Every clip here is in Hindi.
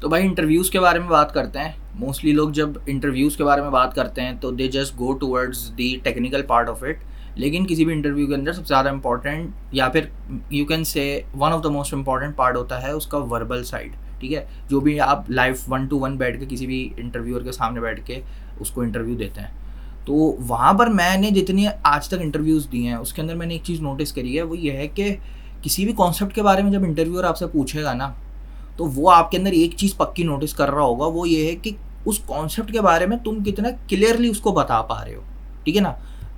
तो भाई इंटरव्यूज़ के बारे में बात करते हैं। मोस्टली लोग जब इंटरव्यूज़ के बारे में बात करते हैं तो they just go towards the technical part of it. लेकिन किसी भी इंटरव्यू के अंदर सबसे ज़्यादा इंपॉर्टेंट या फिर you can say one of the most important part होता है उसका वर्बल साइड। ठीक है, जो भी आप लाइव 1-to-1 बैठ के किसी भी इंटरव्यूअर के सामने बैठ के उसको इंटरव्यू देते हैं, तो वहाँ पर मैंने जितनी आज तक इंटरव्यूज़ दिए हैं उसके अंदर मैंने एक चीज़ नोटिस करी है, वो ये है कि किसी भी कॉन्सेप्ट के बारे में जब इंटरव्यूअर आपसे पूछेगा ना, तो वो आपके अंदर एक चीज़ पक्की नोटिस कर रहा होगा, वो ये है कि उस कॉन्सेप्ट के बारे में तुम कितना क्लियरली उसको बता पा रहे हो। ठीक है ना,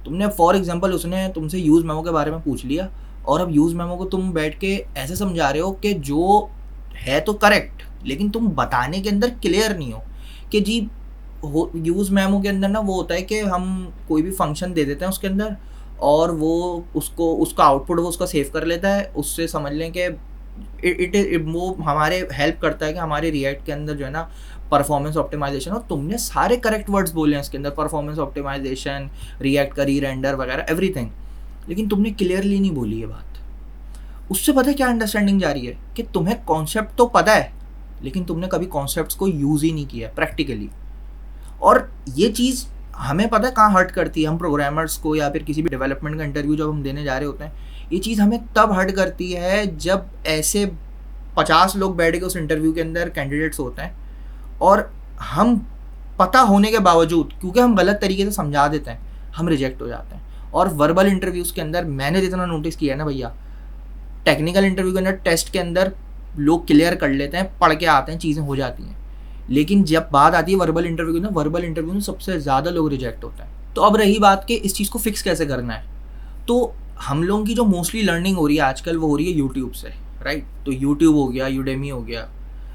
तुमने फॉर एग्जांपल उसने तुमसे यूज़ मेमो के बारे में पूछ लिया और अब यूज़ मेमो को तुम बैठ के ऐसे समझा रहे हो कि जो है तो करेक्ट, लेकिन तुम बताने के अंदर क्लियर नहीं हो कि जी हो। यूज़ मेमो के अंदर ना वो होता है कि हम कोई भी फंक्शन दे देते हैं उसके अंदर और वो उसको उसका आउटपुट वो उसका सेव कर लेता है। उससे समझ लें कि वो हमारे हेल्प करता है कि हमारे रिएक्ट के अंदर जो है ना परफॉर्मेंस ऑप्टिमाइजेशन। और तुमने सारे करेक्ट वर्ड्स बोले हैं इसके अंदर, परफॉर्मेंस ऑप्टिमाइजेशन, रिएक्ट का री-रेंडर वगैरह एवरीथिंग, लेकिन तुमने क्लियरली नहीं बोली ये बात। उससे पता है क्या अंडरस्टैंडिंग जा रही है कि तुम्हें कॉन्सेप्ट तो पता है लेकिन तुमने कभी कॉन्सेप्ट्स को यूज़ ही नहीं किया प्रैक्टिकली। और ये चीज़ हमें पता है कहाँ हर्ट करती है, हम प्रोग्रामर्स को या फिर किसी भी डेवलपमेंट का इंटरव्यू जब हम देने जा रहे होते हैं, ये चीज़ हमें तब हर्ट करती है जब ऐसे 50 लोग बैठ के उस इंटरव्यू के अंदर कैंडिडेट्स होते हैं और हम पता होने के बावजूद क्योंकि हम गलत तरीके से समझा देते हैं हम रिजेक्ट हो जाते हैं। और वर्बल इंटरव्यूज़ के अंदर मैंने जितना नोटिस किया है ना भैया, टेक्निकल इंटरव्यू के अंदर टेस्ट के अंदर लोग क्लियर कर लेते हैं, पढ़ के आते हैं, चीज़ें हो जाती हैं, लेकिन जब बात आती है वर्बल इंटरव्यू में, वर्बल इंटरव्यू में सबसे ज़्यादा लोग रिजेक्ट होते हैं। तो अब रही बात कि इस चीज़ को फिक्स कैसे करना है, तो हम लोगों की जो मोस्टली लर्निंग हो रही है आजकल वो हो रही है यूट्यूब से, राइट। तो यूट्यूब हो गया, यूडेमी हो गया,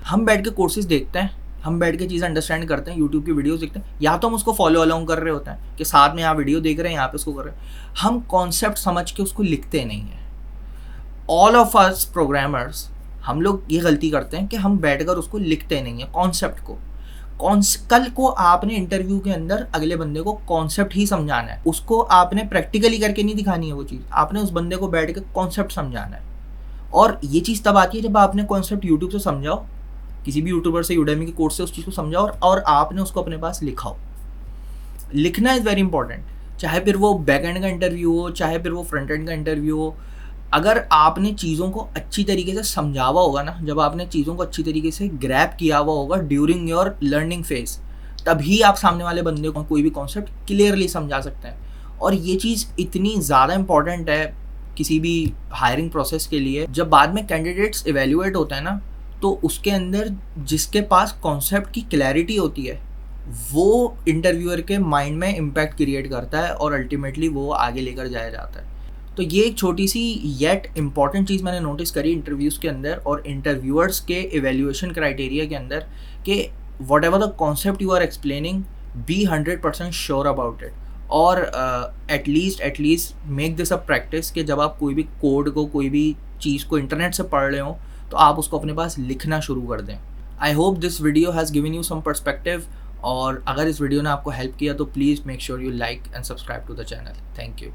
हम बैठ के कोर्सेज देखते हैं, हम बैठ के चीज़ें अंडरस्टैंड करते हैं, यूट्यूब की वीडियोस देखते हैं, या तो हम उसको फॉलो अलाउंग कर रहे होते हैं कि साथ में यहाँ वीडियो देख रहे हैं, यहाँ पे उसको कर रहे हैं, हम कॉन्सेप्ट समझ के उसको लिखते नहीं हैं। ऑल ऑफ अस प्रोग्रामर्स हम लोग ये गलती करते हैं कि हम बैठकर उसको लिखते नहीं हैं कॉन्सेप्ट को। कल को आपने इंटरव्यू के अंदर अगले बंदे को कॉन्सेप्ट ही समझाना है, उसको आपने प्रैक्टिकली करके नहीं दिखानी है वो चीज़, आपने उस बंदे को बैठ के कॉन्सेप्ट समझाना है। और ये चीज़ तब आती है जब आपने कॉन्सेप्ट यूट्यूब से समझाओ, किसी भी यूट्यूबर से, यूडेमी के कोर्स से उस चीज़ को समझाओ और आपने उसको अपने पास लिखाओ। लिखना इज़ वेरी इंपॉर्टेंट, चाहे फिर वो बैक एंड का इंटरव्यू हो, चाहे फिर वो फ्रंट एंड का इंटरव्यू हो। अगर आपने चीज़ों को अच्छी तरीके से समझावा होगा ना, जब आपने चीज़ों को अच्छी तरीके से ग्रैब किया हुआ होगा ड्यूरिंग योर लर्निंग फेज, तभी आप सामने वाले बंदे को कोई भी कॉन्सेप्ट क्लियरली समझा सकते हैं। और ये चीज़ इतनी ज़्यादा इंपॉर्टेंट है किसी भी हायरिंग प्रोसेस के लिए। जब बाद में कैंडिडेट्स इवेल्युएट होता है ना, तो उसके अंदर जिसके पास कॉन्सेप्ट की क्लैरिटी होती है वो इंटरव्यूअर के माइंड में इम्पैक्ट क्रिएट करता है और अल्टीमेटली वो आगे लेकर जाया जाता है। तो ये एक छोटी सी येट इम्पॉर्टेंट चीज़ मैंने नोटिस करी इंटरव्यूज़ के अंदर और इंटरव्यूअर्स के इवेल्यूएशन क्राइटेरिया के अंदर कि whatever the concept you are explaining, be 100% sure about it. और at least make this a practice कि जब आप कोई भी कोड को, कोई भी चीज़ को इंटरनेट से पढ़ रहे हो तो आप उसको अपने पास लिखना शुरू कर दें। I hope this video has given you some perspective, और अगर इस वीडियो ने आपको हेल्प किया तो please make sure you like and subscribe to the channel. Thank you.